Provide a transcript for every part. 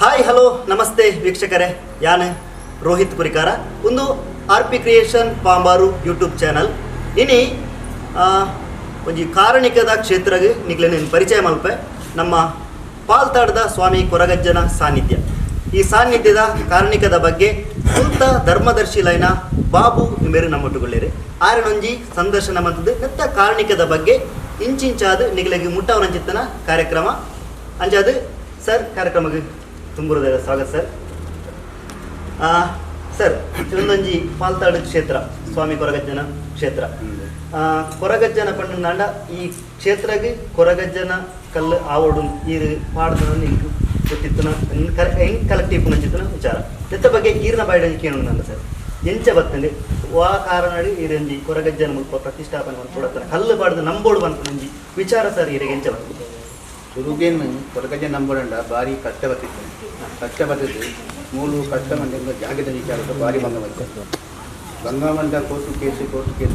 Hi hello ನಮಸ್ತೆ ವೀಕ್ಷಕರೇ, ಯಾನ್ ರೋಹಿತ್ ಕುರಿಕಾರ ಒಂದು RP ಕ್ರಿಯೇಷನ್ ಪಾಂಬಾರು ಯೂಟ್ಯೂಬ್ ಚಾನಲ್ ಇನಿ ಒಂಜಿ ಕಾರಣಿಕದ ಕ್ಷೇತ್ರಗೆ ನಿಗ್ಲೇನು ಪರಿಚಯ ಮಲ್ಪೆ ನಮ್ಮ ಪಾಲ್ತಾಡದ ಸ್ವಾಮಿ ಕೊರಗಜ್ಜನ ಸಾನ್ನಿಧ್ಯ. ಈ ಸಾನ್ನಿಧ್ಯದ ಕಾರಣಿಕದ ಬಗ್ಗೆ ಸ್ವಂತ ಧರ್ಮದರ್ಶಿಲೈನ ಬಾಬು ನಿಮೇರು ನಮ್ಮೊಟ್ಟುಗೊಳ್ಳಿರಿ ಆರನೊಂಜಿ ಸಂದರ್ಶನ ಮಂತದ್ದು ನೆತ್ತ ಕಾರಣಿಕದ ಬಗ್ಗೆ ಇಂಚಿಂಚಾದ ನಿಗಲಿಗೆ ಮುಟ್ಟವನಂಚಿತ್ತನ ಕಾರ್ಯಕ್ರಮ ಅಂಚಾದ ಸರ್ ಕಾರ್ಯಕ್ರಮಕ್ಕೆ ತುಂಬುರದ ಸ್ವಾಗತ ಸರ್. ಸರ್ ಇದೊಂದೊಂಜಿ ಪಾಲ್ತಾಡು ಕ್ಷೇತ್ರ ಸ್ವಾಮಿ ಕೊರಗಜ್ಜನ ಕ್ಷೇತ್ರ. ಕೊರಗಜ್ಜನ ಪಂಡ ಈ ಕ್ಷೇತ್ರಗೆ ಕೊರಗಜ್ಜನ ಕಲ್ಲು ಆವಡು ಈರು ಪಾಡ್ದ ಗೊತ್ತಿತ್ತನ ಹೆಂಗೆ ಕಲೆಕ್ಟಿವ್ ನಂಚಿತ್ತನ ವಿಚಾರ ನೆತ್ತ ಬಗ್ಗೆ ಈರಿನ ಬಾಯ್ಡ ಕೇಳೋಣ ನಂದ ಸರ್ ಎಂಚ ಬರ್ತಂಡೆ ವಾ ಕಾರಣ ಈರಂಜಿ ಕೊರಗಜ್ಜನ ಮುಲ್ಪ ಪ್ರತಿಷ್ಠಾಪನೆ ಬಂದು ಕೊಡತ್ತಾನೆ ಕಲ್ಲು ಬಾಡ್ದು ನಂಬೋಡು ಬಂತು ವಿಚಾರ ಸರ್ ಈರಿಗೆ ಎಂಚ ಬರ್ತದೆ ಶುರುಗೇನು ಕೊರಗಜ್ಜನ ನಂಬೋಡಂಡ ಭಾರಿ ಕಷ್ಟ ಬರ್ತಿದ್ದು ಮೂರು ಕಷ್ಟ ಮಂದಿ ಜಾಗದ ವಿಚಾರ ಭಾರಿ ಬಂದ ಕೋರ್ಟು ಕೇಸು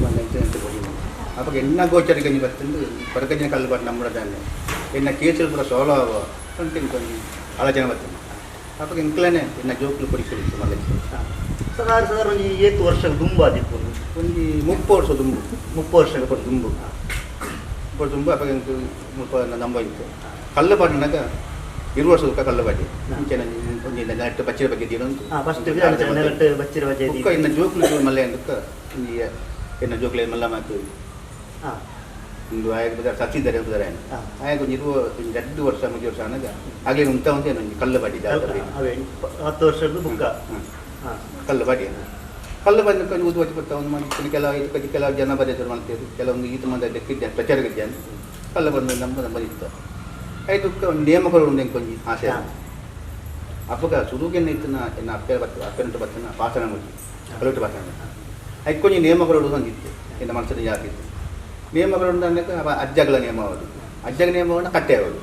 ಬಂದ ಅಂತ ಕೊಡಿಲ್ಲ ಅವಾಗ ಎನ್ನ ಗೋಚರಿಗೆ ನೀವು ಬರ್ತಂದು ಕೊರಗಜ್ಜನ ಕಲ್ಲು ಬಾಡಿ ನಂಬೋಡಾನೆ ಎನ್ನ ಕೇಸು ಕೂಡ ಸೋಲೋ ಕಂಟಿನ್ಯೂ ಕೊಂದು ಆಲೋಚನೆ ಬರ್ತದೆ ಅವಾಗ ಇಂಕ್ಲನೇ ಎನ್ನ ಜೋಕ್ಲು ಕೊಡಿಸಿತ್ತು ಮಲ್ಲ ಸದಾರ್ ಒಂದು 7 ವರ್ಷ ದುಂಬು ಆದಿತ್ತು ಒಂದು 30 ವರ್ಷ ದುಂಬು 30 ವರ್ಷ ದುಂಬು ದುಂಬು ಅವಾಗ ಮುಪ್ಪ ನಂಬ ಇತ್ತು ಕಲ್ಲು ಬಾಡಿನಾಗ 2 ವರ್ಷದ ಕಲ್ಲು ಬಾಡಿ ಮುಂಚೆ ನೆಟ್ಟು ಬಚ್ಚಿರ ಬಗ್ಗೆ ಇನ್ನು ಜೋಕ್ಲು ಮಲ್ಲೆ ಅಂದಕ್ಕೆ ಎನ್ನ ಜೋಕ್ಲೆ ಮಲ್ಲ ಮಾತು ಒಂದು ಆಗ ಸತ್ತಿದ್ದಾರೆ ಆಗ ಒಂದು 2 ವರ್ಷ 3 ವರ್ಷ ಅನ್ನೋದು ಆಗಲೇ ಉಂಟ ಅಂತ ಏನೊಂದು ಕಲ್ಲು ಬಾಡಿ 10 ವರ್ಷದ ಬುಕ್ಕ ಕಲ್ಲು ಬಾಡಿ ಕಲ್ಲು ಬಂದು ಊದು వచ్చి ಬರ್ತಾ ಒಂದು ಮಾಡಿ ಕೆಲವು ಜನ ಬರೆದ್ರು ಮಾಡ್ತೀವಿ ಕೆಲವೊಂದು ಈತ ಮಂದಿ ಲೆಕ್ಕಿದ್ದೆ ಪ್ರಚಾರಕ್ಕಿದ್ದೆ ಕಲ್ಲು ಬಂದು ಬಂದಿತ್ತು ಐದು ಒಂದು ನೇಮಗಳು ಒಂದು ಕೊಂಚ ಆಸೆ ಅಪ್ಪಗ ಸುರುಗೆನ್ನ ಇತ್ತನ ಎನ್ನ ಅಪ್ಪೆಂಟು ಬರ್ತನ ಭಾಷಣ ಮುಚ್ಚಿ ಕಲೋಟು ಭಾಷಣ ಐದು ಕೊಂಚ ನೇಮಗಳು ಒಂದಿತ್ತು ಎನ್ನ ಮನಸ್ಸಿನ ಜಾತಿತ್ತು ನೇಮಗಳು ಅನ್ನಕ್ಕೆ ಅಜ್ಜಗಳ ನಿಯಮ ಅವರು ಅಜ್ಜಗ ನಿಯಮವನ್ನು ಕಟ್ಟೆ ಅವರು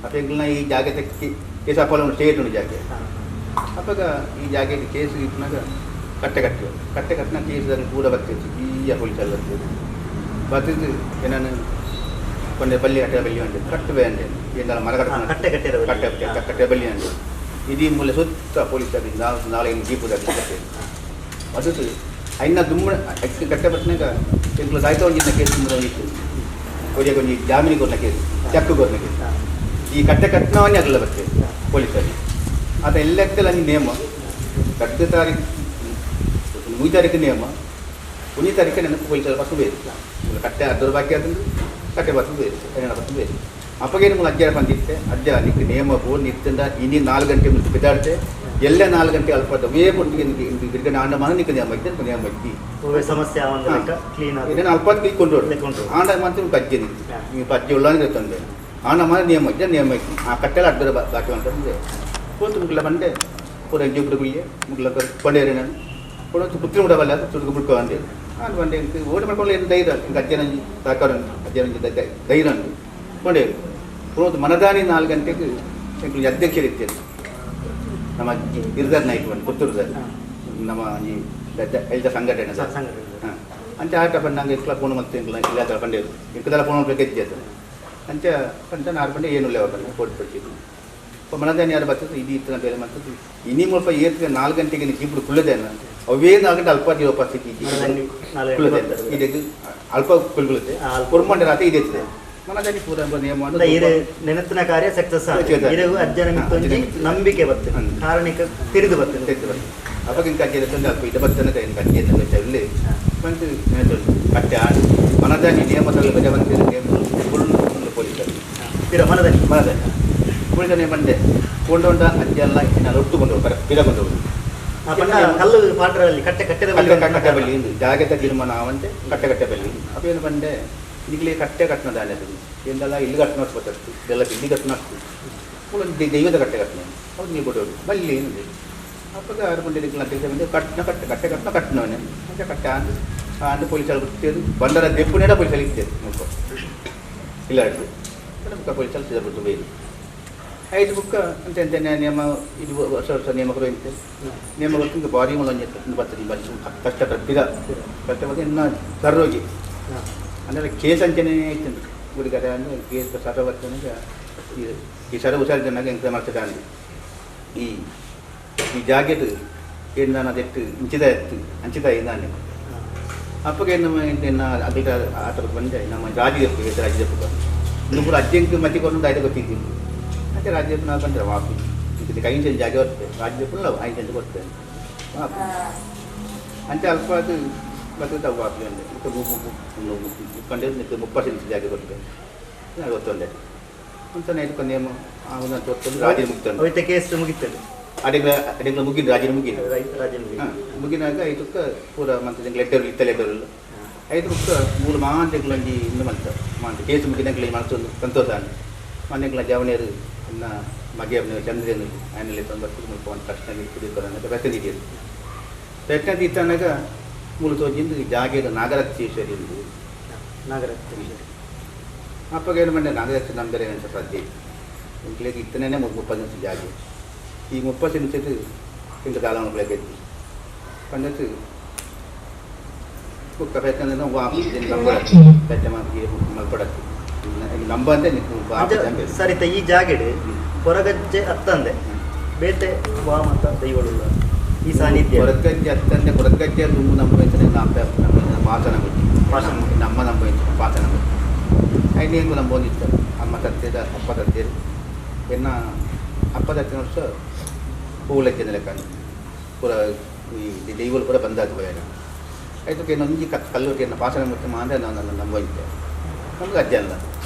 ಅಪ್ಪಗಳನ್ನ ಈ ಜಾಗ ತೆಕ್ಕಿ ಕೇಸು ಅಪ್ಪಲ ಒಂದು ಸ್ಟೇಟ್ ಉಂಟು ಜಾಗ ಅಪ್ಪಗ ಈ ಜಾಗಕ್ಕೆ ಕೇಸು ಇಟ್ಟಿನಾಗ ಕಟ್ಟೆ ಕಟ್ಟಿನ ಕೇಸದಲ್ಲಿ ಕೂಡ ಬರ್ತಿತ್ತು ಈ ಪೊಲೀಸಲ್ಲಿ ಬರ್ತಿದ್ದು ಏನಾನು ಕೊಂಡೆ ಬಲ್ಲಿ ಕಟ್ಟೆ ಬಲ್ಲಿ ಅಂಡೆ ಕಟ್ಟುವೆ ಅಂಡೆ ಏನೆಲ್ಲ ಮರ ಕಟ್ಟೆ ಬಲ್ಲಿ ಅಂಡೆ ಇದೀ ಮೂಲೆ ಸುತ್ತ ಪೊಲೀಸಲ್ಲಿ ನಾಳೆ ಜೀಪುದಲ್ಲಿ ಕಟ್ಟೆ ಅದು అయినా దుమ్ము కట్టే పట్టినాక ఇంట్లో సాయితో ఉంచిన కేసు ఉందిತ್ತು కొద్దిగా కొన్ని జామీని కొన్న కేసు చెక్కు కొన్న కేసు ఈ కట్టೆ ಕಟ್ಟಿನವನ್ನೇ ಆಗಲ್ಲ ಬರ್ತೇವೆ ಪೊಲೀಸಲ್ಲಿ ಅದು ಎಲ್ಲೆಕ್ಕಲ್ಲ ನೇಮ ಕಟ್ಟು ತಾರೀಕು 3 ತಾರೀಕು ನೇಮ 9 ತಾರೀಕು ನನಗೆ ಪೊಲೀಸಲ್ಲಿ ಬಸ್ಸು ಬೇರೆ ಕಟ್ಟೆ ಅರ್ಧ ಬಾಕಿ ಆದಂದು ಕಟ್ಟೆ ಬಸ್ಸು ಬೇರೆ ಕನ್ನಡ ಬಸ್ಸು ಬೇರೆ ಅಪ್ಪಗೇನು ಮೂಲ ಅಜ್ಜ ಬಂದಿತ್ತೆ ಅಜ್ಜ ನಿಕ್ಕೆ ನೇಮ ಬೋರ್ಡ್ ನಿಂತಿಂದ ಇನ್ನಿ 4 ಗಂಟೆ ಮುಂಚೆ ಬಿದ್ದಾಡ್ತೆ ಎಲ್ಲ 4 ಗಂಟೆ ಅಲ್ಪ ವೇ ಕೊಟ್ಟಿಗೆ ಗಿರ್ಗನ ಆಂಡ ಮನ ನಿಕ್ಕೆ ನೇಮ ಇದ್ದೆ ನೇಮ ಇದ್ದಿ ಸಮಸ್ಯೆ ಕ್ಲೀನ್ ಇದನ್ನು ಅಲ್ಪ ಕೊಂಡು ಆಂಡ ಮಾತ್ರ ಅಜ್ಜೆ ನಿಂತು ನೀವು ಅಜ್ಜೆ ಉಳ್ಳಾನಿಗೆ ತಂದೆ ಆಂಡ ಮನ ನೇಮ ಇದ್ದೆ ನೇಮ ಇತ್ತು ಆ ಕಟ್ಟೆಲ್ಲ ಅರ್ಧ ಬಾಕಿ ಅಂತಂದ್ರೆ ಕೂತು ಮುಗ್ಲ ಬಂದೆ ಪೂರ ಅಜ್ಜಿ ಬಿಡುಗುಯ್ಯೆ ಮುಗ್ಲ ಕೊಂಡೇರಿ ನಾನು ಕೊಡೋದು ಪುತ್ರಿ ಮುಡಬಲ್ಲ ಸುಡುಗು ಬಿಡ್ಕೊ ಅಂದೆ ನಾನು ಬಂದೆ ಓಡಿ ಮಾಡ್ಕೊಳ್ಳಿ ಏನು ಧೈರ್ಯ ಹಿಂಗೆ ಅಜ್ಜನಂಜಿ ಸಾಕಾರ ಅಜ್ಜನಂಜಿ ಧೈರ್ಯ ಅಂದು ಕೊಂಡೇರಿ ಪುರೋದು ಮನದಾನಿ 4 ಗಂಟೆಗೆ ಎಂಕ್ಲು ಅಧ್ಯಕ್ಷರಿರ್ತೇನೆ ನಮ್ಮ ಇರ್ದಾರ್ ನೈಟ್ ಬಂದು ಪುತ್ತೂರ್ದಲ್ಲಿ ನಮ್ಮ ಈ ಎಲ್ದ ಸಂಘಟನೆ ಹಾಂ ಅಂಚೆ ಆಟ ಬಂದಂಗೆ ಇಕ್ಲ ಫೋನ್ ಮತ್ತೆ ಇಲ್ಲ ಬಂಡೇರು ಇಂಕದೆಲ್ಲ ಫೋನ್ ಗೆದ್ದೆ ಅಂಚೆ ಅಂತ ನಾರು ಬಂಡೆ ಏನು ಇಲ್ಲ ಅವ್ರನ್ನ ಕೊಟ್ಬಿಡ್ತಿದ್ವಿ ಮನದಾನಿ ಯಾರು ಬರ್ತದೆ ಇದು ಇತ್ತನ ಬೇರೆ ಮಾಡ್ತದೆ ಇನ್ನಿ ಮುಲ್ಪ ಏರ್ತಿಗೆ 4 ಗಂಟೆಗೆ ಇಬ್ಬರು ಕುಳ್ಳದೇನ ಅವೇ 4 ಗಂಟೆ ಅಲ್ಪ ಸ್ಥಿತಿ ಇದಕ್ಕೆ ಅಲ್ಪ ಕುಳ್ಳುತ್ತೆ ಕುರ್ಮಂಡ ರಾತ್ರಿ ಇದೆ ಮನದಾನಿ ಪೂರ ನಿಯಮ ನೆನಪಿನ ಕಾರ್ಯ ಸಕ್ಸಸ್ ಅಜ್ಜನ ನಂಬಿಕೆ ಬರ್ತದೆ ಕಾರಣಿಕ ತಿರುದು ಬರ್ತದೆ ಅವಾಗ ಕಜ್ಜೆ ತಂದು ಅಲ್ಪ ಇದು ಬರ್ತದೆ ಕಜ್ಜೆ ಇಲ್ಲಿ ಬಂದು ಕಟ್ಟೆ ಆಡಿ ಮನದಾನಿ ನಿಯಮದಲ್ಲಿ ಬಜೆ ಬಂದಿದೆ ಫುಲ್ ಪೊಲೀಸರು ಮನದಾನಿ ಪೊಲೀಸನೇ ಬಂದೆ ಕೊಂಡೊಂಡ ಅಜ್ಜೆ ಎಲ್ಲ ನಾನು ಒಟ್ಟುಕೊಂಡು ಪಿರಗೊಂಡು ಕಲ್ಲು ಪಾತ್ರದಲ್ಲಿ ಕಟ್ಟೆ ಬಲ್ಲಿ ಜಾಗದ ತೀರ್ಮಾನ ಅವಂತೆ ಕಟ್ಟೆ ಬಲ್ಲಿ ಅವೇನು ಬಂದೆ ಈಗಲೇ ಕಟ್ಟೆ ಕಟ್ಟಣ ದಾನೆ ಎಂದೆಲ್ಲ ಇಲ್ಲಿ ಕಟ್ಟಣ ಬರ್ತದೆ ಇದೆಲ್ಲ ಇಲ್ಲಿ ಕಟ್ಟಣ ದೈವದ ಕಟ್ಟೆ ಕಟ್ಟಣ ಅವ್ರು ನೀವು ಕೊಟ್ಟವರು ಬಲ್ಲಿ ಏನಿದೆ ಅವಾಗ ಆರು ಬಂದಿದ್ದು ಬಂದು ಕಟ್ಟೆ ಕಟ್ಟಣವನ್ನೇ ಮತ್ತೆ ಕಟ್ಟೆ ಆಂದು ಪೊಲೀಸಲ್ಲಿ ಬಿಡ್ತೇದು ಬಂದರ ದೆಪ್ಪುನೇಡ ಪೊಲೀಸಲ್ಲಿ ಇರ್ತೇವೆ ಮುಖ ಇಲ್ಲ ಮುಖ ಪೊಲೀಸಲ್ಲಿ ಸಿದ್ಧಪಟ್ಟು ಬೇರೆ 5 ಬುಕ್ಕ ಅಂತ ನಿಯಮ ಇದು ವರ್ಷ ನಿಯಮಗಳು ಅಂತೆ ನಿಯಮ ಗೊತ್ತಿಂದ ಬಾಡಿ ಮೂಲಂಜೆ ಬರ್ತದೆ ಬಸ್ ಕಷ್ಟ ಕಷ್ಟ ಬಂದು ಇನ್ನು ಕರ್ರೋಗಿ ಅಂದರೆ ಕೇಸ್ ಅಂಚೆನೇ ಇತ್ತು ಹುಡುಗರ ಅಂದರೆ ಕೇಸ್ ಸರ ಬರ್ತದೆ ಈ ಸರ ಹುಷಾರಿದ್ದಾಗ ಎಂತ ಮಾಡ್ತಿದ್ದ ಅಂದು ಈ ಜಾಗೆಟ್ ಏನು ನಾನು ಅದೆಟ್ಟು ಹಂಚಿದ ನಾನು ಅಪ್ಪಗೆ ನಮ್ಮ ಅದಕ್ಕೆ ಆ ಥರದ್ದು ಬಂದೆ ನಮ್ಮ ರಾಜದಪ್ಪು ರಾಜದಪ್ಪು ಇನ್ನೊಬ್ಬರು ಅಜ್ಜಂಗೆ ಮತ್ತಿಕೊಂಡು ಆಯ್ತು ಗೊತ್ತಿದ್ದೀನಿ ಮತ್ತೆ ರಾಜದಪ್ಪು ನಾವು ಬಂದರೆ ವಾಪಿ ಇದು ಐದು ಸೆಂಟ್ ಜಾಗ ಬರ್ತದೆ ರಾಜದಪ್ಪು ನಾವು 5 ಸೆಂಟ್ ಕೊಡ್ತೇವೆ ವಾಪಿ ಅಂತೆ ಅಲ್ಪ ಅದು ಬರ್ತದೆ ವಾಪಿ ಅಂದರೆ ಕಂಡು 30 ಸೆಂಟ್ ಜಾಗ ಕೊಡ್ತೇವೆ ನಾನು ಗೊತ್ತೊಂದೆ ಅಂತಾನೆ ಇದಕ್ಕೆ ನೇಮ ಅವನ ಗೊತ್ತೊಂದು ರಾಜ್ಯ ಮುಗಿತಾನೆ ಕೇಸ್ ಮುಗಿತದೆ ಅಡೆಗಳ ಮುಗಿದ ರಾಜ್ಯ ಮುಗಿದ ಮುಗಿನಾಗ ಇದಕ್ಕೆ ಪೂರ ಮಂತ್ ಲೆಟರ್ ಲೆಟರ್ ಇಲ್ಲ ಐದಕ್ಕೆ 3 ಮಾಂತೆಗಳಲ್ಲಿ ಇನ್ನು ಮಂತ ಕೇಸು ಮುಗಿದಂಗೆ ಮನಸ್ಸೊಂದು ಸಂತೋಷ ಮನೆಗಳ ಜವಣಿಯರು ಇನ್ನು ಮಗೆ ಚಂದ್ರನು ಆಮೇಲೆ 90 ತಕ್ಷಣ ಕುಡಿಯೋದು ಪ್ರಶ್ನೆ ಇದೆಯದು ಪ್ರಶ್ನೆ ಇತ್ತನಾಗ ಮೂಲ ತೋಜಿಂದು ಜಾಗೇದ ನಾಗರತ್ನೇಶ್ವರಿ ಎಂದು ನಾಗರತ್ನೇಶ್ವರಿ ಅಪ್ಪಗೇನು ಮಂಡೆ ನಾಗರತ್ನ ನಂಬರೆ ಅಂತ ಸಾಧ್ಯ ಇಂಕ್ಲೇಗೆ ಇತ್ತನೇ 30 ನಿಮಿಷ ಜಾಗ ಈ 30 ನಿಮಿಷದ್ದು ಇಂಥ ಕಾಲ ಬೆಳಗ್ಗೆ ಪಂಡತ್ತು ಕುಕ್ಕ ಬೇಕಂದ್ರೆ ನಾವು ಮಲ್ಪಡಕ್ಕೆ ನಂಬ ಅಂತ ಸರಿತ ಈ ಜಾಗೆಡ್ ಹೊರಗಜ್ಜೆ ಹತ್ತಂದೆ ಬೇತೆ ವಾಮತ ದೈವಳುಲ್ಲ ಈ ಸಾನ್ನಿಧ್ಯ ಹೊರಗಜ್ಜೆ ಹತ್ತಂದೆ ಹೊರಗಜ್ಜೆ ತುಂಬ ನಂಬ ಮಾತನ ನಮ್ಮ ನಂಬ ಪಾತನ ಐದು ನಂಬ ಒಂದಿತ್ತು ಅಮ್ಮ ತತ್ತೇದ ಅಪ್ಪ ತತ್ತೇರು ಎನ್ನ ಅಪ್ಪ ತತ್ತಿನ ವರ್ಷ ಹೂಲಜ್ಜೆ ಲೆಕ್ಕ ಪೂರ ಈ ದೈವಲು ಪೂರ ಬಂದಾದ ಭಯ ಅದಕ್ಕೆ ನೊಂಜಿ ಕಲ್ಲೂಟಿ ಪಾಸನ ಮುಖ್ಯ ಮಾಂದ್ರೆ ನಾನು ನಂಬೋಯ್ತೆ ನಮ್ಗೆ ಅಜ್ಜ ಅಲ್ಲ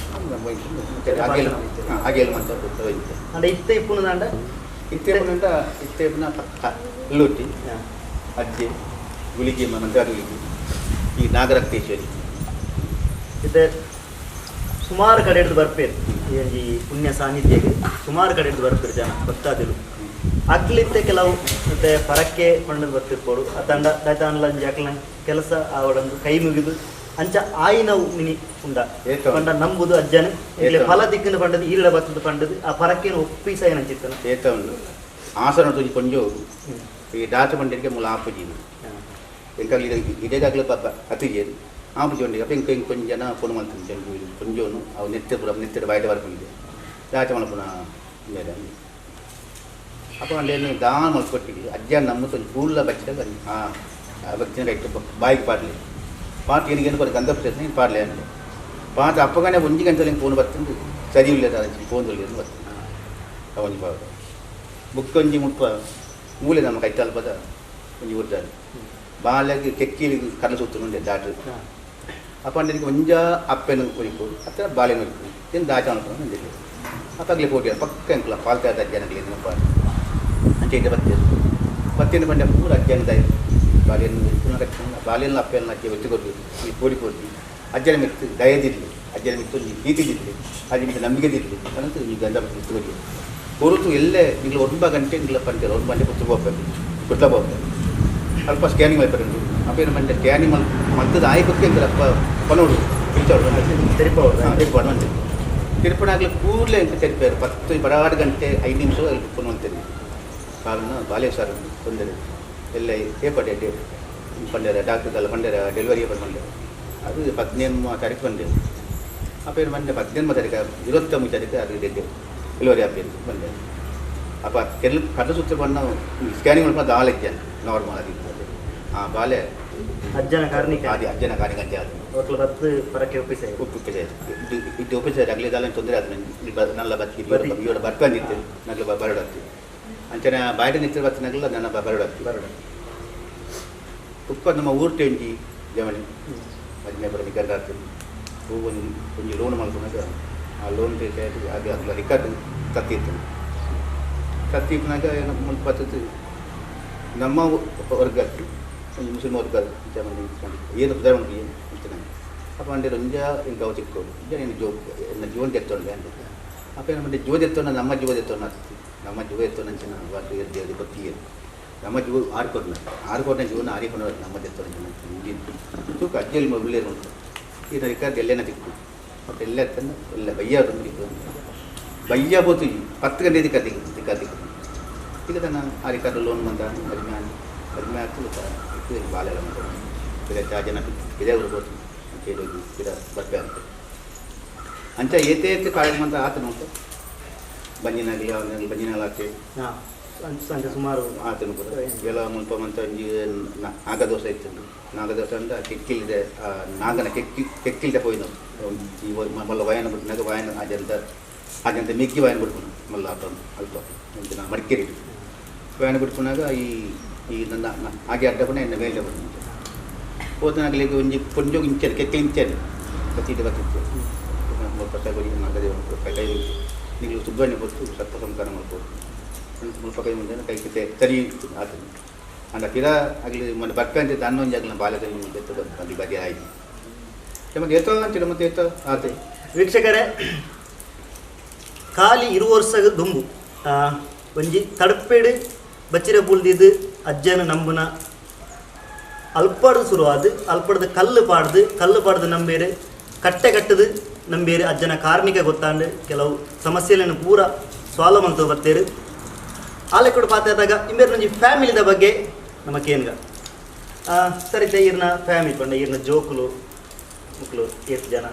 ನಂಬೋಯ್ತು ಹಾಗೆ ಮಂತ ಅಂದ್ರೆ ಇತ್ತೆ ಇಪ್ಪುನಂಡ ಇತ್ತೇಪುನ ಪಕ್ಕ ಕಲ್ಲೂಟಿ ಅಜ್ಜೆ ಗುಳಿಗೆ ಮಂತ್ರ ಗುಳಿಗೆ ಈ ನಾಗರತ್ನೇಶ್ವರಿ ಇದು ಸುಮಾರು ಕಡೆ ಹಿಡಿದು ಬರ್ಪೇರು ಈ ಪುಣ್ಯ ಸಾನ್ನಿಧ್ಯಕ್ಕೆ ಸುಮಾರು ಕಡೆ ಹಿಡಿದು ಬರ್ಪೇರು ಜನ ಭಕ್ತಾದಿಗಳು ಅಕ್ಲಿತ್ತೆ ಕೆಲವು ಮತ್ತೆ ಪರಕ್ಕೆ ಕೊಂಡು ಬರ್ತಿರ್ಬೋದು ಆ ತಂಡ ದೈತಾನ್ಲ ಅಕ್ಲ ಕೆಲಸ ಅವಳೊಂದು ಕೈ ಮುಗಿದು ಅಂಚ ಆಯಿನವು ಮಿನಿ ಉಂಡ ಪಂಡ ನಂಬುದು ಅಜ್ಜನ ಫಲ ದಿಕ್ಕಿನ ಪಂಡದು ಈರಡ ಬತ್ತದ ಪಂಡದು ಆ ಪರಕ್ಕೇನು ಒಪ್ಪಿಸ ಏನಂಚಿತ್ತನ ಏತ ಉಂಡು ಆಸನ ತುಜಿ ಕೊಂಜು ಈ ದಾತ ಪಂಡಿಗೆ ಮೂಲ ಆಪುಜಿ ಎಂಕಲ್ಲಿ ಇದೇದಾಗಲ ಅತಿಜೇನು ಆಪುಜಿ ಉಂಡಿಗೆ ಅಪ್ಪ ಇಂಕ ಇಂಕ ಕೊಂಚ ಜನ ಫೋನ್ ಮಾಡ್ತೀನಿ ಕೊಂಜೋನು ಅವು ನೆತ್ತರ ಬಯಟ ಬರ್ಕೊಂಡಿದೆ ದಾತ ಮಲಪುನ ಮೇಲೆ അപ്പോൾ അതിന് ദാൻ മൽക്കൊട്ടിക്ക് അജ്ജാൻ നമ്മ കൂടുതൽ ബച്ചിട്ട് ആ ഭക്തിനെ കഴിച്ചു ബായിക്ക് പാട്ട് എനിക്ക് കുറച്ച് ഗന്ധപ്പെട്ടു പാടില്ല പാട്ട് അപ്പങ്ങനെ ഒഞ്ചി കഞ്ചാലും ഫോൺ പറ്റുന്നത് ശരിയില്ല ഫോൺ തൊള്ളിയെന്ന് പറ്റും കൊഞ്ചി പാടും ബുക്ക് കൊഞ്ചി മുപ്പ മൂല നമ്മൾ കൈത്താൽപ്പത കൊഞ്ചി കൊടുത്താൽ ബാലക്ക് ചെക്കിയിൽ കടൽ സുത്തുന്നുണ്ട് ഡാറ്റ് അപ്പോൾ എനിക്ക് കൊഞ്ച അപ്പനും ഒരിക്കും അത്ര ബാലനും ഒരിക്കും ഇതിന് ദാച്ച നടക്കണം എന്തെങ്കിലും അപ്പം അതിൽ പോയിട്ട് പക്ക എനിക്കുള്ള പാൽക്കാർ അജ്ജാനെങ്കിൽ ഇന്ന് പാടും ಅಂಚೆ ಬತ್ತೇನು ಬಂಡೆ ಪೂರ ಅಜ್ಜನ ಬಾಲ್ಯನ್ನು ಬಾಲ್ಯನ ಅಪ್ಪೆಲ್ಲ ಅಜ್ಜೆ ಒತ್ತಿಕೊಟ್ಟು ಈ ಕೋಡಿ ಕೊಟ್ಟು ಅಜ್ಜನ ಮಿತ್ತು ದಯದಿರಲಿ ಅಜ್ಜನ ಮಿತ್ತು ನೀತಿದಿರಲಿ ಅಜ್ಜ ಮಿತ್ತು ನಂಬಿಕೆದಿರಲಿ ಅನ್ನೋದು ಈ ಗಂಧ ಮಿತ್ತುಕೊಡಿ ಹೊರತು ಎಲ್ಲೇ ನೀವು 1 ಗಂಟೆ ನಿಲ್ಲ ಪಂಚ 1 ಗಂಟೆ ಕೊಟ್ಟು ಹೋಗ್ಬೇಕು ಕೊಡ್ತಾ ಹೋಗ್ಬೇಕು ಅಲ್ಪ ಸ್ಕ್ಯಾನಿಂಗ್ ಮಾಡ್ಕೊಂಡು ಅಪ್ಪೇನು ಮಂಡೆ ಸ್ಕ್ಯಾನಿಂಗ್ ಮಂತದ ಆಯ್ಕೆ ಅಪ್ಪ ಪನೋಡು ತಿರುಪಿ ತಿರುಪಣಾಗಲಿ ಕೂಡಲೇ ಅಂತ ತೆರಿಪಾರು 10 ಗಂಟೆ 5 ನಿಮಿಷ ಅಲ್ಲಿ ಫೋನ್ ಅಂತೀರಿ ಕಾರಣ ಬಾಲೇಶ್ವರ ತೊಂದರೆ ಎಲ್ಲ ಏಪಡೆ ಪಂಡ್ಯಾರ ಡಾಕ್ಟರ್ಗೆಲ್ಲ ಪಂಡ್ಯಾರ ಡೆಲಿವರಿ ಬಂದೆ ಅದು 18 ತಾರೀಕು ಬಂದೆ ಅಪ್ಪೇನು ಬಂದೆ 18 ತಾರೀಕು 29 ತಾರೀಕು ಅದು ಡೆಲಿವರಿ ಅಪ್ಪೇನು ಬಂದೆ ಅಪ್ಪ ಕಡ್ಲು ಸುತ್ತ ಬಂದು ಸ್ಕ್ಯಾನಿಂಗ್ ಮಾಡ್ಕೊಂಡು ದಾಳಿದ್ದಾನೆ ನಾರ್ಮಲ್ ಆಗಿ ಆ ಬಾಲೆ ಅಜ್ಜನ ಕಾರಣಿಕ ಅದು ಅಜ್ಜನ ಕಾರಣಿಕ ಅಜ್ಜ ಅದು ಬತ್ತು ಪರಕ್ಕೆ ಒಪ್ಪಿಸೆ ಇದು ಒಪ್ಪಿಸಿದ್ರೆ ಆಗಲಿ ದಾಲ ತೊಂದರೆ ಆದ ನಲ್ಲ ಬತ್ತಿ ಇವಳು ಬರ್ಕೊಂಡಿತ್ತು ನಗಲು ಬರಡಾಗ್ತಿ ಅಂಚನೆ ಬಾಯ್ಡ ನಿಂತಿರ ಬತ್ತಿನಾಗಲ್ಲ ನನ್ನ ಬರಡಾಗ್ತಿ ಉಪ್ಪ ನಮ್ಮ ಊರು ಟೆಂಟಿ ಜವಣಿ ಮಜ್ಮೆ ಬರ ನಿಗರ್ಗಾಗ್ತದೆ ಒಂದು ಲೋನ್ ಮಾಡ್ಕೊಂಡಾಗ ಆ ಲೋನ್ ಅದು ಅದರ ರಿಕಾರ್ಡ್ ಕತ್ತಿತ್ತು ಕತ್ತಿನಾಗ ಮುಂದೆ ಬರ್ತದೆ ನಮ್ಮ ವರ್ಗ ಒಂದು ಮುಸ್ಲಿಂ ವರ್ಗ ಏನು ಉದಾಹರಣೆ ಮಾಡಿ ಅಂತಾನೆ ಅಪ್ಪ ಅಂದ್ರೆ ರಂಜ ಏನು ಗೌ ಚಿಕ್ಕೋದು ಏನು ಜೀವನ ತೆತ್ತೋಣ ಅಂತ ಅಪ್ಪ ಏನಂದ್ರೆ ಜೀವ ತೆತ್ತೋಣ ನಮ್ಮ ಜೀವ ತೆತ್ತೋಣ ನಮ್ಮ ಜೀವ ಎತ್ತೋಣ ಅಂಚನ ವಾಟಿ ಅದು ಗೊತ್ತಿಗೆ ನಮ್ಮ ಜೀವ ಆರ್ಕೋಟ್ನ ಜೀವನ ಆರಿಕೊಂಡು ನಮ್ಮ ತೆತ್ತೋಣ ತೂಕ ಅಜ್ಜಲ್ಲಿ ಮೊಬೈಲೇ ಉಂಟು ಈ ರಿಕಾರ್ಡ್ ಎಲ್ಲೇನ ತಿಕ್ಕು ಮತ್ತು ಎಲ್ಲ ಎತ್ತನ್ನು ಎಲ್ಲ ಬಯ್ಯ ತಂದಿತ್ತು ಬಯ್ಯ ಬೋತು 10 ಗಂಟೆ ದಿಕ್ಕ ಈಗ ತನ್ನ ಆ ರಿಕಾರ್ಡ್ ಲೋನ್ ಬಂದ ಕಡಿಮೆ ಆಗ್ತದೆ ಬಾಲೆಲ್ಲ ಮಾಡ್ತಾರೆ ಜನ ಇದೇ ಬರ್ಬೋದು ಕೇಳಿ ಗಿಡ ಬರ್ಪೆ ಅಂತ ಅಂಚ ಏತೆ ಕಾಳಜಿ ಅಂತ ಆತ ನೋಡ್ತು ಬಂಜಿನಾಗಲಿ ಅವನಲ್ಲಿ ಬಂಜಿನಾಗಲಿ ಹಾಕಿ ಸಂಜೆ ಸುಮಾರು ಆತನು ಕೂಡ ಎಲ್ಲ ಮುಲ್ಪ ಮಂತ ಒಂಜಿ ನಾಗದೋಸ ಇತ್ತು. ನಾಗದೋಸ ಅಂದ್ರೆ ಕೆಕ್ಕಿಲ್ದೆ ನಾಗನ ಕೆಕ್ಕಿಲ್ದೆ ಪೋಯ್ನು ಮಲ್ಲ ವಯನ ಬಿಟ್ಟಿನಾಗ ವಯನ ಅಜಂತ ಮಿಗ್ಗಿ ವಯನ ಬಿಡ್ಕೊಂಡು ಮಲ್ಲ ಆತನು ಅಲ್ಪ ಒಂದಿನ ಮಡಿಕೇರಿ ವಯನ ಬಿಡ್ಕೊಂಡಾಗ ಈ ನನ್ನ ಹಾಗೆ ಅಡ್ಡಪಣ ಎನ್ನ ಮೇಲೆ ಬಿಡ್ಕೊಂಡು ಹೋದನಾಗಲಿಗೆ ಒಂಜಿ ಪೊಂಜೋಗಿ ಇಂಚನೆ ಕೆಕ್ಕೆ ಇಂಚನೆ ಕತ್ತಿದ್ದೆ ಬರ್ತಿತ್ತು ಮುಲ್ಪ ನಾಗದೇವ ಕೈ ನೀವು ಸುಬ್ಬಣ್ಣ ಕೊಟ್ಟು ಸತ್ತ ಸಂಸ್ಕಾರ ಮಾಡ್ಬೋದು ಮುಲ್ಪ ಕೈ ಮುಂದೆ ಕೈ ಕಿತ್ತೆ ಸರಿ ಆತನು ಅಂದ ಕಿರ ಆಗಲಿ ಮೊನ್ನೆ ಬರ್ಕಂತ ಅನ್ನೊಂದು ಆಗಲಿ ಬಾಲ್ಯದಲ್ಲಿ ಬಂದು ಬದಿ ಆಯ್ತು ಮತ್ತೆ ಎತ್ತೋ ಅಂತೀರ ಮತ್ತೆ ಎತ್ತೋ ಆತೆ ವೀಕ್ಷಕರೇ ಖಾಲಿ 20 ವರ್ಷ ದುಂಬು ಒಂಜಿ ತಡಪೇಡು ಬಚ್ಚಿರ ಬುಲ್ದಿದ್ದು ಅಜ್ಜನ ನಂಬುನ ಅಲ್ಪಡು ಶುರುವಾದು ಅಲ್ಪಡ್ದು ಕಲ್ಲು ಪಾಡ್ದು ನಂಬೇರು ಕಟ್ಟೆ ಕಟ್ಟದು ನಂಬೇರು ಅಜ್ಜನ ಕಾರ್ಮಿಕ ಗೊತ್ತಾಂಡು ಕೆಲವು ಸಮಸ್ಯೆಗಳನ್ನು ಪೂರ ಸಾಲ್ವ್ ಮಾಡ್ತಾ ಬರ್ತೇರು ಆಲೆ ಕೂಡ ಪಾತಾದಾಗ ಇಂಬೇರು ಒಂಜಿ ಫ್ಯಾಮಿಲಿದ ಬಗ್ಗೆ ನಮಗೇನ್ಗ ಸರಿತೆ ಈರ್ನ ಫ್ಯಾಮಿಲಿ ಪಂಡ ಈರ್ನ ಜೋಕುಲು ಮುಕ್ಲು ಎಷ್ಟು ಜನ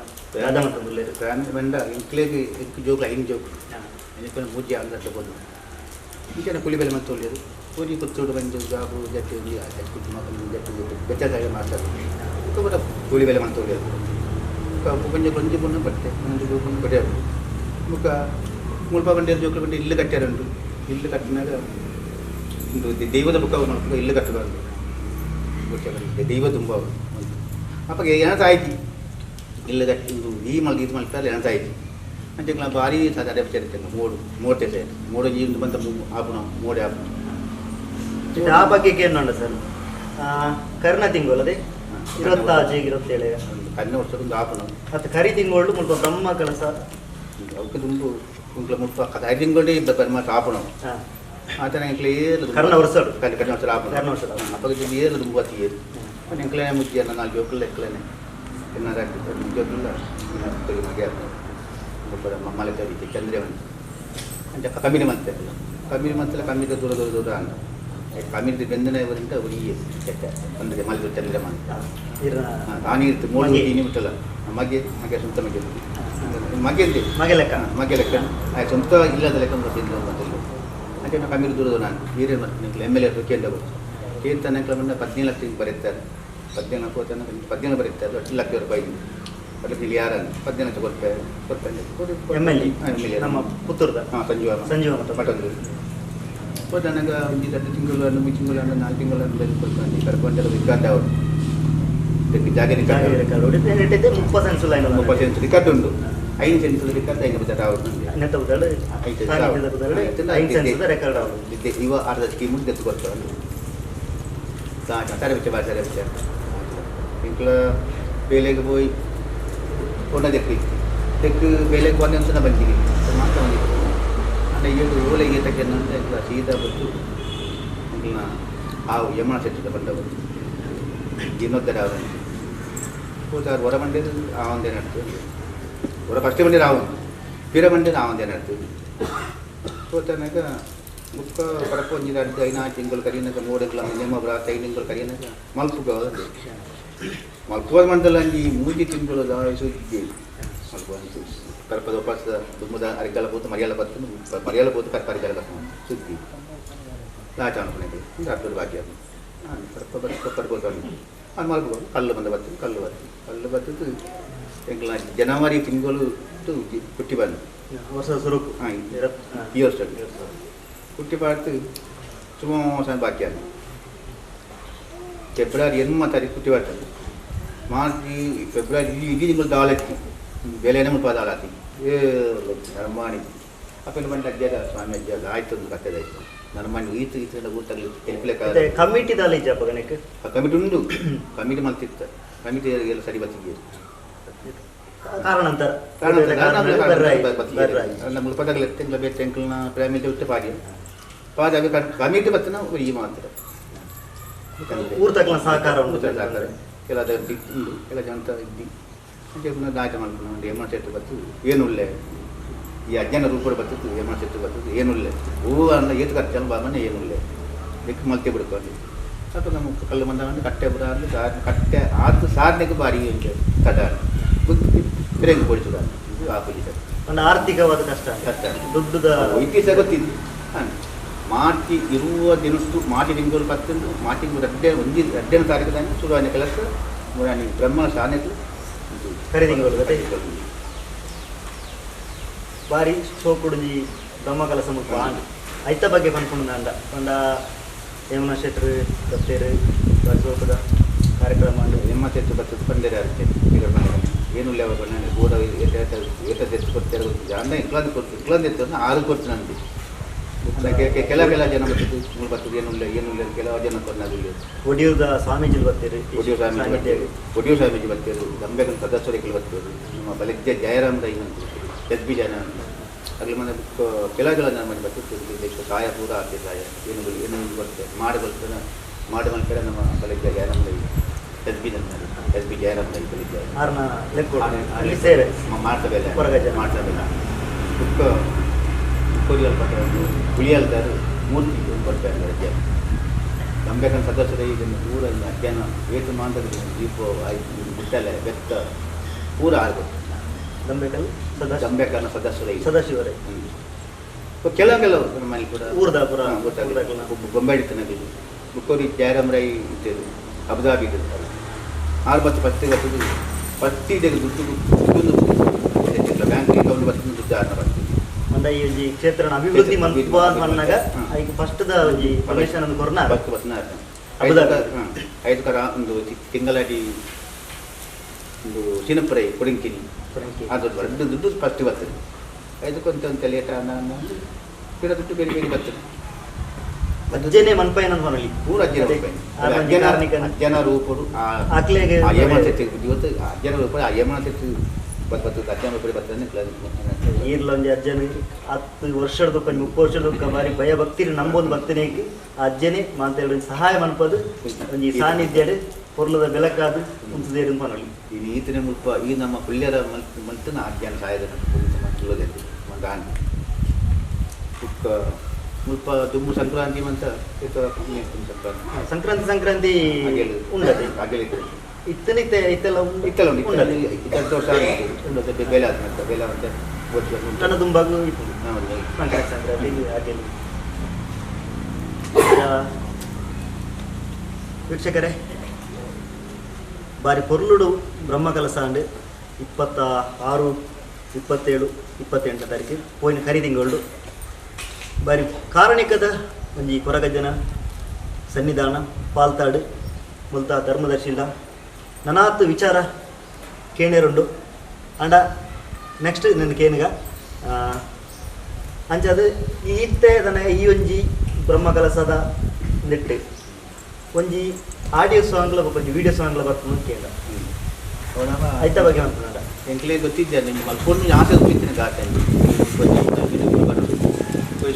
ಫ್ಯಾಮಿಲಿ ಬಂದ ಇಂಕ್ಲೇಗೆ ಎಂಟು ಜೋಕ್ಲು 5 ಜೋಕ್ಲು എനിക്കൊന്ന് പൂജ്യം അങ്ങനത്തെ പോകുന്നു എനിക്കെന്നെ കുളിബല മത്തോളിയത് ഒരു കൊച്ചോട് പഞ്ചു ജാബു ജറ്റ് ജറ്റ് മക്കളും ജറ്റ് ಬೆಚ್ಚಗಾಗಿ ಮಾತಾಡ್ತೀವಿ ಕೂಡ ಕೂಲಿಬೆಲೆ ಮಂತೋಳಿಯದು ಕೊಂಚ ಕೊಂಚ ಪುಣ್ಣ ಬಟ್ಟೆ ಮುಂದೆ ಪುಣ್ಣ ಬಡಿಯೋದು ಮುಖ ಮುಲ್ಪ ಬಂಡಿ ಜೋಕ್ಲು ಬಂಡಿ ಇಲ್ಲು ಕಟ್ಟ್ಯಾರುಂಟು ಇಲ್ಲು ಕಟ್ಟಿನಾಗ ಒಂದು ದೈವದ ಬುಕ್ಕ ಮಾಡ್ಕೊಂಡು ಇಲ್ಲು ಕಟ್ಟಬಾರ್ದು ದೈವ ತುಂಬ ಅಪ್ಪಗೆ ಏನಾಯ್ತು ಇಲ್ಲು ಕಟ್ಟಿ ಈ ಮಲ್ಗೆ ಇದು ಮಲ್ಪಲ್ಲಿ ಏನಾಯ್ತು అంటే భారీ అదే చరిత్ర మోటే మూడు జీవితం ಬಂದ ಆಪುಣ ಮೋಡೆ ಆಪುಣ ಆ ಬಗ್ಗೆ ಏನು ಸರ್ ಕರ್ನ ತಿಂಗಳು ಅದೇ 26 27 ಕನ್ನ ವರ್ಷದೊಂದು ಆಪುಣ ಮತ್ತು ಕರಿ ತಿಂಗಳು ಮುಲ್ಪ ಬ್ರಹ್ಮ ಕೆಲಸ ಅವಕ್ಕೆ ದುಂಬು ಉಂಟ್ಲ ಮುಲ್ಪ 5 ತಿಂಗಳೇ ಬ್ರಹ್ಮ ಆಪುಣ ಆತನ ಇಂಕ್ಲೆ ಕರ್ನ ವರ್ಷ ಕನ್ನ ವರ್ಷ ಆಪುಣ ಕರ್ನ ವರ್ಷ ಅಪ್ಪಗೆ ಏರು ದುಂಬು ಅತಿ ಏರು ಇಂಕ್ಲೆ ಮುಜ್ಜಿಯನ್ನ 4 ಜೋಕಲ್ ಎಕ್ಲೇನೆ ಎನ್ನಾರ ಜೋಕಲ್ಲ ಮಗೆ ಮಮ್ಮಲೆ ತರಿಕೆ ಚಂದ್ರವನ್ అంటే కమిని మంతల కమిది దూర అంట కమిది ಬೆಂದನೆ ಅವರಿಂದ ಉರಿಯೇ ಅಂದ್ರೆ ಮಲ್ಲು ಚಂದ್ರಮನ್ ಆನಿ ಇರ್ತು 3 ನಿಮಿಷಲ್ಲ ಮಗೆ ಸ್ವಂತ ಮಗೆ ಲೆಕ್ಕ ಸ್ವಂತ ಇಲ್ಲದ ಲೆಕ್ಕ ಬಂದಿಲ್ಲ ಮೊದಲು అంటే నా కమిది దూర ನಾನು ಹೀರೆ ಮತ್ತೆ ಎಮ್ಎಲ್ಎ ಕೇಂದ್ರ ಕೇಂದ್ರ ಬಂದ 17 ಲಕ್ಷ ಬರೀತಾರೆ 17 ಕೋತನ 17 ಬರೀತಾರೆ 10 ಲಕ್ಷ ರೂಪಾಯಿ ಅದಕ್ಕೆ ಯಾರು 17 ಲಕ್ಷ ಕೊಡ್ತಾರೆ ಎಮ್ಎಲ್ಎ ನಮ್ಮ ಪುತ್ತೂರದ ಸಂಜೀವ ಮಠದಲ್ಲಿ ಹೋದನಾಗ ಒಂದು 2 ತಿಂಗಳು 3 ತಿಂಗಳು 4 ತಿಂಗಳು ಕೊಡ್ತಾನೆ ಕರ್ಕೊಂಡೆಲ್ಲ ರಿಕಾರ್ಡ್ ಅವರು ಜಾಗ ರಿಕಾರ್ಡ್ ಹೊಡಿತೆ 30 ಸೆನ್ಸ್ ಲೈನ್ 30 ಸೆನ್ಸ್ ರಿಕಾರ್ಡ್ ಉಂಟು 5 ಸೆನ್ಸ್ ರಿಕಾರ್ಡ್ ಐದು ಬಜೆಟ್ ಅವರು ನೆತ್ತ ಉದಳ 5 ಸೆನ್ಸ್ ರೆಕಾರ್ಡ್ ಅವರು ಇವ ಅರ್ಧ ಸ್ಕೀಮ್ ತೆತ್ತು ಕೊಡ್ತಾರೆ ಸರಿ ಬಿಚ್ಚ ಬಾರಿ ಸರಿ ಬಿಚ್ಚ ಇಂಕ್ಲ ಬೇಲೆಗೆ ಹೋಗಿ ಕೊನ ತೆಕ್ಕು ಬೇಲೆಗೆ ಬಂದೆ ಅಂತ ಬಂದಿರಿ ಮಾತ್ರ ಬಂದಿತ್ತು అంటే ఏడు ఊళ్ళో ఈత కిందంటే ఇట్లా సీత బొచ్చు ఇట్లా ఆవు యమన చెట్టు పండవు దీనొద్ద రావని పోతారు వర మండేది ఆవంది అని అడుగుతుంది వర ఫస్ట్ మండి రావు పీర మండేది ఆవంది అని అడుగుతుంది పోతానాక ముక్క పడకొంజి అడిగి అయినా చింగులు కరిగినాక 3 ఎకల నిమ్మ బ్రాత్ 5 టింగులు కరిగినాక మలుపు కావాలండి మలుపు మండలండి 3 టింగులు దావేసి మలుపు అని చూసి ಕರ್ಪದ ವಾಪಸ್ ತುಂಬ ಅರಿಗಾಲ ಹೋತು ಮರಿಯಾಲ ಹೋತು ಕರ್ಪ ಅರಿಗಾಲ ಸುದ್ದಿ ಲಾಚ ಅನ್ಕೊಂಡಿದ್ದೆ ಒಂದು ಅರ್ಧದ ಬಾಕಿ ಅದು ಕರ್ಪ ಕರ್ಕೋತಾನೆ ಅದು ಮಲ್ಕೊಂಡು ಕಲ್ಲು ಬರ್ತೀನಿ ಕಲ್ಲು ಬರ್ತಿದ್ದು ಎಂಕ್ಲ ಜನವರಿ ತಿಂಗಳು ಕುಟ್ಟಿ ಬಂದು ವರ್ಷ ಸ್ವರೂಪ ಹಾಂ ಈ ವರ್ಷ ಕುಟ್ಟಿ ಬಾರ್ತು ಸುಮಾರು ಬಾಕಿ ಅದು ಫೆಬ್ರವರಿ 8 ತಾರೀಕು ಕುಟ್ಟಿ ಬರ್ತದೆ ಮಾರ್ಚ್ ಫೆಬ್ರವರಿ ಇಡೀ ತಿಂಗಳು ದಾವಲೆತ್ತಿ ಬೆಲೆನೇ ಮುಲ್ಪಾದಾಲತಿ ನರ್ಮಾಣಿ ಅಪ್ಪನ ಬಂದು ಅಜ್ಜಾರ ಸ್ವಾಮಿ ಅಜ್ಜಾರ ಆಯ್ತು ಒಂದು ಕಟ್ಟದಾಯ್ತು ನರ್ಮಾಣಿ ಈತ ಊಟಗಳು ಕೆಲಪಲೆ ಕಮಿಟಿ ದಾಲ ಇಜ್ಜಪ್ಪಗನಕ್ಕೆ ಕಮಿಟಿ ಉಂಡು ಕಮಿಟಿ ಮಲ್ತಿತ್ತು ಕಮಿಟಿ ಎಲ್ಲ ಸರಿ ಬತ್ತಿಗೆ ಕಾರಣಾಂತರ ನಮ್ಮ ಮುಲ್ಪದಾಗಲ ತಿಂಗಳ ಬೇರೆ ತೆಂಕಲ್ನ ಪ್ರೇಮಿಲ್ ಬಿಟ್ಟು ಪಾದ ಅవి ಕಮಿಟಿ ಬತ್ತನ ಈ ಮಾತ್ರ ಊರ್ ತಕ್ಕಲ ಸಹಕಾರ ಉಂಟು ಸಹಕಾರ ಕೆಲದ ಉಂಡು ಕೆಲ ಜಂತ ಇದ್ದಿ ದಾಟ ಮಾಡ್ಕೊಂಡು ಯಮನ ಚೆಟ್ಟು ಬತ್ತು ಏನುಳ್ಳೆ ಈ ಅಜ್ಞಾನ ರೂಪ ಬರ್ತತ್ತು ಯಮನ ಚೆಟ್ಟು ಬರ್ತದ್ದು ಏನುಳ್ಳೆ ಹೂವು ಅನ್ನ ಏತು ಕಟ್ಟಲ್ಲ ಬಾಮನೆ ಏನುಳ್ಳೆ ಬೆಕ್ಕು ಮಲ್ಕೆ ಬಿಡ್ಕೊಂಡು ಸ್ವಲ್ಪ ನಮ್ಮ ಕಲ್ಲು ಬಂದ ಕಟ್ಟೆ ಬಿಡ ಅಂದ್ರೆ ಕಟ್ಟೆ ಆದ ಸಾಧನೆಗೆ ಬಾರಿ ಕಟ ಬಿರಂಗಿ ಕೊಡಿಸುದ ಇದು ಆಪೋಸಿಟ್ ಒಂದು ಆರ್ಥಿಕವಾದ ಕಷ್ಟ ಕಷ್ಟ ದುಡ್ಡುದ ಇತಿಹಾಸ ಗೊತ್ತಿದ್ದು ಹಾಂ ಮಾರ್ಚಿ ಇರುವ ದಿನದ್ದು ಮಾರ್ಚಿ ತಿಂಗಳು ಪತ್ತೊಂದು ಮಾರ್ಚಿ ಎರಡನೇ ತಾರೀಕು ತಾನೆ ಶುರುವಾದ ಕೆಲಸ ಮುರಾನಿ ಬ್ರಹ್ಮ ಶಾನೆಗಳು ಖರೀದಿ ಬಾರಿ ಶೋಕುಡುಜಿ ಬ್ರಹ್ಮ ಕಲಸ ಮುಲ್ಪ ಐತ ಬಗ್ಗೆ ಪನ್ಕೊಂಡು ಪಂಡ ಯಮುನಾ ಶೆಟ್ರು ಬತ್ತೇರು ಬಾರಿ ಶೋಕದ ಕಾರ್ಯಕ್ರಮ ಎಮ್ಮ ತೆತ್ತು ಬರ್ತದೆ ಪಂದೇರ ಏನು ಲೆವ ಬಣ್ಣ ಗೋಡ ಏಟ ತೆತ್ತು ಕೊಡ್ತಾರೆ ಅಂದ ಇಕ್ಲಂದು ಎತ್ತು ಆರು ಕೊಡ್ತೀನಿ ಅಂತೆ ಕೆಲ ಜನ ಬರ್ತದೆ ಮೂರು ಬರ್ತದೆ ಏನಿಲ್ಲ ಕೆಲವು ಜನ ಬಂದಾಗಿಲ್ಲ ಒಡಿಯೂರ್ದ ಸ್ವಾಮೀಜಿಲ್ ಬರ್ತೀರಿ ಒಡಿಯೂರು ಸ್ವಾಮೀಜಿ ಬರ್ತಾರೆ ಗಂಬೆಗಳ ಸದಸ್ಯರಿಗೆ ಬರ್ತಾರೆ ನಮ್ಮ ಬಲಿಜ್ಜ ಜಯರಾಮ್ ರೈ ಅಂತ ಎಸ್ ಬಿ ಜನ ಅಂತ ಆಗಲಿ ಮನೆ ಕೆಲವು ಜನ ಮಾಡಿ ಬರ್ತಿರ್ತೀವಿ ಸಹಾಯ ಪೂರ ಆಗ್ತದೆ ಸಹಾಯ ಏನು ಬರ್ತದೆ ಮಾಡಿ ಕಡೆ ನಮ್ಮ ಬಲಿಜ್ಜ ಜಯರಾಮ್ ರೈ ಎಸ್ ಬಿ ಜಯರಾಮ್ ರೈ ಬಲಿಜ್ಜ ಮಾಡ್ತಬೇಲ್ಲ ಬುಕ್ಕ ಕೊರಿಯಲ್ ಪಟ್ಟ ಉಳಿಯಲ್ದಾರು ಮೂರ್ತಿ ಕೊಡ್ತಾರೆ ರಜೆ ಗಂಬೆಕನ ಸದಸ್ಯರ ಇದನ್ನು ಪೂರ ಅಧ್ಯಯನ ವೇತು ಮಾಂತದ ದೀಪ ಆಯ್ತು ಬಿಟ್ಟಲೆ ಬೆತ್ತ ಪೂರ ಆಗ್ಬೇಕು ಗಂಬೆಕನ ಸದಸ್ಯರೇ ಕೆಲವು ನಮ್ಮಲ್ಲಿ ಕೂಡ ಬೊಂಬೆ ಹಿಡಿತನಲ್ಲಿ ಬುಕ್ಕೋರಿ ಜಯರಾಮ್ ರೈ ಇದ್ದರು ಅಬುದಾಬಿ ಇದ್ದರು 6 10 ದುಡ್ಡು ಬ್ಯಾಂಕ್ ಅಕೌಂಟ್ ಬರ್ತದೆ ದುಡ್ಡು ಬರ್ತೀವಿ ಅಂದ ಈ ಒಂಜಿ ಕ್ಷೇತ್ರ ಅಭಿವೃದ್ಧಿ ಮಲ್ಪುವ ಅನ್ನಗ ಈಗ ಫಸ್ಟ್ ದ ಒಂಜಿ ಪರ್ಮಿಷನ್ ಅನ್ನು ಕೊರ್ನ ಐದು ಕರ ಒಂದು ತಿಂಗಳಡಿ ಒಂದು ಸಿನಪುರೈ ಕೊಡಿಂಕಿನಿ ಅದು ದೊಡ್ಡ ದುಡ್ಡು ಫಸ್ಟ್ ಬರ್ತದೆ ಐದಕ್ಕೊಂತ ಲೇಟ ಗಿಡ ದುಡ್ಡು ಬೇರೆ ಬೇರೆ ಬರ್ತದೆ ಅಜ್ಜನೇ ಮನ್ಪೈ ನನ್ನ ಮನಲಿ ಪೂರ ಅಜ್ಜನ ರೂಪರು ಇವತ್ತು ಅಜ್ಜನ ರೂಪ ಯಮನ ಈರ್ಲೊಂದು ಅಜ್ಜನ 10 ವರ್ಷದ 30 ವರ್ಷದ ಬಾರಿ ಭಯ ಭಕ್ತಿ ನಂಬೊಂದು ಭಕ್ತನೇ ಅಜ್ಜನೇ ಮಾತೇಳಿ ಸಹಾಯ ಮನ್ಪದು ಒಂಜಿ ಸಾನ್ನಿಧ್ಯ ಪೊರ್ಲದ ಬೆಳಕಾದು ಉಂಟದೇರು ಮನಲಿ ಈತನ ಮುಲ್ಪ ಈ ನಮ್ಮ ಪುಳ್ಯರ ಮಲ್ತನ ಅಜ್ಜನ ಸಹಾಯದ ಮುಲ್ಪ ದುಮ್ಮು ಸಂಕ್ರಾಂತಿ ಮಂತ ಸಂಕ್ರಾಂತಿ ಉಂಡದೆ ಇತ್ತನಿತ್ತೆ ಇತ್ತೆಲ್ಲ ಬೆಲೆ ಬೆಲೆ ಮತ್ತೆ ನನ್ನ ದುಂಬಾಗು ಇತ್ತು ಸಂಕ್ರಾಂತಿ ಹಾಗೆ ವೀಕ್ಷಕರೇ ಬಾರಿ ಪೊರ್ಲುಡು ಬ್ರಹ್ಮಕಲಸ ಅಂಡ್ 26, 27, 28 ತಾರೀಕು ಪೋಯಿನ ಖರೀದಿಂಗೊಳ್ಳು ಬಾರಿ ಕಾರಣಿಕದ ಒಂಜಿ ಕೊರಗಜ್ಜನ ಸನ್ನಿಧಾನ ಪಾಲ್ತಾಡು ಮುಲ್ತಾ ಧರ್ಮದರ್ಶಿಲ್ಲ ನನಾತ್ ವಿಚಾರ ಕೇಣೇರುಂಡು ಅಂಡ ನೆಕ್ಸ್ಟ್ ನನ್ನ ಕೇನಿಗ ಅಂಚದು ಈತ್ತೆ ದನ ಈ ಒಂಜಿ ಬ್ರಹ್ಮಕಲಸದ ನೆಟ್ಟು ಒಂಜಿ ಆಡಿಯೋ ಸಾಂಗ್ಲ ಒಂಜಿ ವಿಡಿಯೋ ಸಾಂಗ್ಲ ಬರ್ಕೊಂಡು ಕೇಳ ಐತ ಬಗ್ಗೆ ಅಂತಾಡ ಎಂಕ್ಲೇ ಗೊತ್ತಿದ್ದೆ ನಿಮ್ಮ ಮಲ್ಪೊಂದು ಆಸೆ ಗೊತ್ತಿದ್ದೇನೆ ಗಾಟಲ್ಲಿ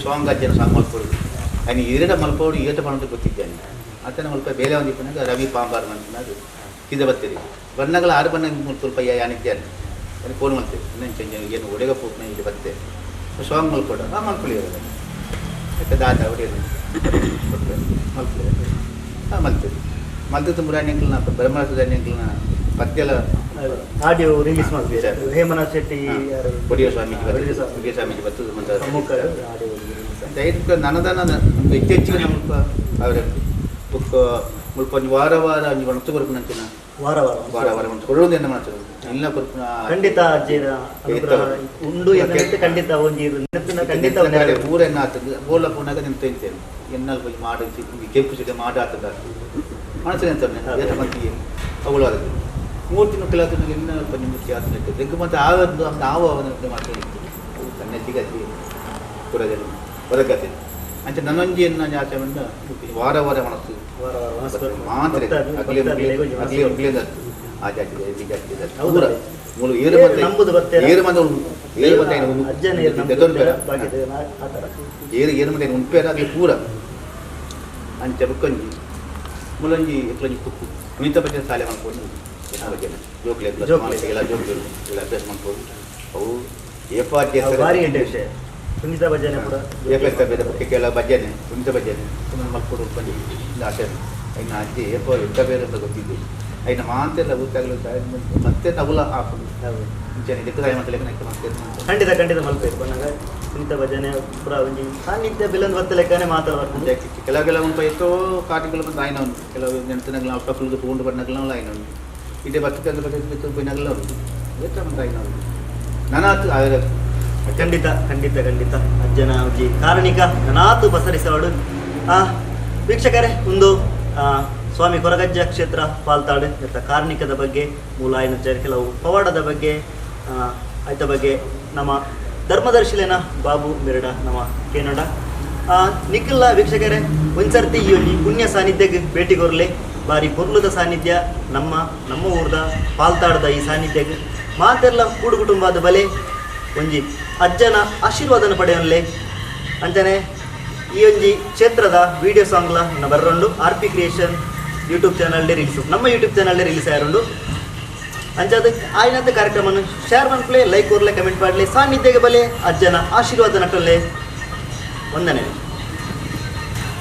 ಸಾಂಗ್ ಅಜ್ಜನ ಸಾಂಗ್ ಮಲ್ಪೊಡು ఆయన ఈరేట మలపోడు ఈట పనులు ಗೊತ್ತಿದ್ದಾನೆ ಅತನ ಮಲ್ಪ ಬೇಲೆ ಒಂದಿಪ್ಪನಾಗ ರವಿ ಪಾಂಬಾರ್ ಮಂತನಾಗ ಕಿದ ಬತ್ತಿರಿ ಬಣ್ಣಗಳ 6 ಬಣ್ಣ ಸ್ವಲ್ಪ ಯಾನಿದ್ದಾನೆ ಅದು ಫೋನ್ ಮಾಡ್ತೀವಿ ಇನ್ನೇನು ಚೇಂಜ್ ಏನು ಒಡೆಗ ಪೂರ್ಣ ಇಲ್ಲಿ ಬತ್ತೆ ಸಾಂಗ್ ಮಲ್ಪೋಡ ಮಲ್ಪಳಿ ಇರೋದು ಯಾಕೆ ದಾಟ ಹೊಡೆಯೋದು ಮಲ್ಪಳಿ ಮಲ್ತೀವಿ ಮಲ್ತದ ಮುರಾಣಿಂಕ್ಲನ ಬ್ರಹ್ಮರಸದ ಅಂಕ್ಲನ ಪದ್ಯಲ ಆಡಿಯೋ ರಿಲೀಸ್ ಮಾಡ್ತೀವಿ ಹೇಮನಾಥ್ ಶೆಟ್ಟಿ ಒಡಿಯೋ ಸ್ವಾಮೀಜಿ ಬರ್ತದೆ ಮತ್ತು ನನದನ ಹೆಚ್ಚೆಚ್ಚಿಗೆ ನಮ್ಮ ಅವರ ಬುಕ್ ಮುಲ್ಪ ಒಂದು ವಾರ ಒಂದು ಒಣತು ಕೊರಪು ನಂಚಿನ ವಾರ ಒಂದು ಕೊಳ್ಳೊಂದು ಎನ್ನ ಮಾಡ್ತಾರೆ ಇಲ್ಲ ಕೊರಪುನ ಖಂಡಿತ ಅಜ್ಜಿನ ಉಂಡು ಖಂಡಿತ ಒಂಜಿ ಖಂಡಿತ ಊರ ಎನ್ನ ಆಗ್ತದೆ ಬೋಲ ಪೂನಾಗ ನಿಂತು ತಿಂತೇನೆ ಎನ್ನಲ್ಲಿ ಹೋಗಿ ಮಾಡಿ ಕೆಂಪು ಸಿಗ ಮಾಡಿ ಆಗ್ತದೆ ಮನಸ್ಸಿಗೆ ಅಂತಾನೆ ಏನ ಮಂದಿಗೆ ಅವಳು ಆದದ್ದು 3 ದಿನ ಕೆಲವು ಎನ್ನ ಪಂಚ ಮೂರ್ತಿ ಆಗ್ತದೆ ತೆಗ್ಗು ಮತ್ತು ಆವತ್ತು ನಾವು ಅವನ ಮಾಡ್ತೀನಿ ಕಣ್ಣೆತ್ತಿಗೆ ಅಜ್ಜಿ ಪುರದಲ್ಲಿ ಬರಕತ್ತೆ ಅಂಚೆ ನನ್ನೊಂಜಿ ಎನ್ನ ಆಚೆ ಬಂದ ವಾರ ಮನಸ್ಸು ಮಾತ್ರ ಉಂಪೇರ ಆಗಲಿ ಪೂರ ಅಂಚೆ ಬುಕ್ಕೊಂಜಿ ಮುಲಂಜಿ ಎಕ್ಲಂಜಿ ಕುಕ್ಕು ಕುಣಿತ ಬಗ್ಗೆ ಶಾಲೆ ಮಾಡ್ಕೊಂಡು ಜೋಕ್ಲಿ ಎಲ್ಲ ಜೋಕ್ಲಿ ಎಲ್ಲ ಅಭ್ಯಾಸ ಮಾಡ್ಕೊಂಡು ಅವು ಸುನೀತ ಭಜನೆ ಕೂಡ ಕೆಲ ಭಜನೆ ಸುನೀತ ಭಜನೆ ಮಲ್ಕೊಂಡು ಬಂದು ಆಚೆ ಇನ್ನು ಅಜ್ಜಿ ಎಪ್ಪ ಎಂತ ಬೇರೆ ಅಂತ ಗೊತ್ತಿದ್ದು అయిన ಮಾಂತೆಲ್ಲ ಗೊತ್ತಾಗಲು ಮತ್ತೆ ತಗುಲ ಹಾಕೋದು ಹೌದು. ಮುಂಚೆ ಇದಕ್ಕೆ ಸಹಾಯ ಮಾಡ್ಲಿಕ್ಕೆ ನಕ್ಕೆ ಮತ್ತೆ ಖಂಡಿತ ಖಂಡಿತ ಮಲ್ಪೇರು ಬಂದಾಗ ಕುಣಿತ ಭಜನೆ ಪುರ ಒಂಜಿ ಸಾನ್ನಿಧ್ಯ ಬಿಲಂದ್ ಬತ್ತ ಲೆಕ್ಕನೆ ಮಾತಾಡ್ಬಾರ್ದು. ಕೆಲವು ಉಂಟು ಎಷ್ಟೋ ಕಾಟಿಗಳು ಬಂದು ಆಯ್ನ ಉಂಟು ಕೆಲವು ನೆಂಟನಗಳು ಅಪ್ಪಕ್ಕಳಿಗೆ ತಗೊಂಡು ಬಂದಾಗಲೂ ಆಯ್ನ ಉಂಟು ಇದೇ ಬರ್ತಕ್ಕಂಥ ಬರ್ತಕ್ಕೆ ಬೈನಾಗಲ್ಲ ಉಂಟು ಎಷ್ಟು ಮಂದಿ ಆಯ್ನ ಉಂಟು ನಾನಾತು ಖಂಡಿತ ಖಂಡಿತ ಖಂಡಿತ ಅಜ್ಜನ ಒಂಜಿ ಕಾರಣಿಕ ನನಾತು ಬಸರಿಸವಾಡು. ವೀಕ್ಷಕರೇ ಒಂದು ಸ್ವಾಮಿ ಕೊರಗಜ್ಜ ಕ್ಷೇತ್ರ ಪಾಲ್ತಾಡು ಮತ್ತು ಕಾರ್ಣಿಕದ ಬಗ್ಗೆ ಮೂಲಾಯನ ಕೆಲವು ಪವಾಡದ ಬಗ್ಗೆ ಆಯ್ತ ಬಗ್ಗೆ ನಮ್ಮ ಧರ್ಮದರ್ಶಿಲೇನ ಬಾಬು ಮಿರಡ ನಮ್ಮ ಕೇನಡ ನಿಖಿಲ್ಲ ವೀಕ್ಷಕರೇ ಒಂದ್ಸರ್ತಿ ಈ ಒಂದು ಪುಣ್ಯ ಸಾನ್ನಿಧ್ಯಕ್ಕೆ ಭೇಟಿಗೊರ್ಲೆ ಬಾರಿ ಪೊರ್ಲುದ ಸಾನ್ನಿಧ್ಯ ನಮ್ಮ ಊರ್ದ ಪಾಲ್ತಾಡ್ದ ಈ ಸಾನ್ನಿಧ್ಯಕ್ಕೆ ಮಾತೆಲ್ಲ ಕೂಡು ಕುಟುಂಬದ ಬಲೆ ಒಂಜಿ ಅಜ್ಜನ ಆಶೀರ್ವಾದನ ಪಡೆಯೊನ್ಲೆ ಅಂತಾನೆ ಈ ಒಂಜಿ ಕ್ಷೇತ್ರದ ವಿಡಿಯೋ ಸಾಂಗ್ಲ ಬರ್ಕೊಂಡು RP ಕ್ರಿಯೇಷನ್ ಯೂಟ್ಯೂಬ್ ಚಾನಲ್ಡೆ ರಿಲೀಸು ನಮ್ಮ ಯೂಟ್ಯೂಬ್ ಚಾನಲ್ಡೆ ರಿಲೀಸ್ ಆಯರುಂಡು ಅಂಚಾದ ಆಯ್ನಂತ ಕಾರ್ಯಕ್ರಮವನ್ನು ಶೇರ್ ಮಾಡ್ಕೊಳ್ಳಿ, ಲೈಕ್ ಕೊರ್ಲೆ, ಕಮೆಂಟ್ ಮಾಡಲಿ, ಸಾನ್ನಿಧ್ಯಗೆ ಬಲೆ ಅಜ್ಜನ ಆಶೀರ್ವಾದ ನಟ್ಟಲೆ ವಂದನೆ.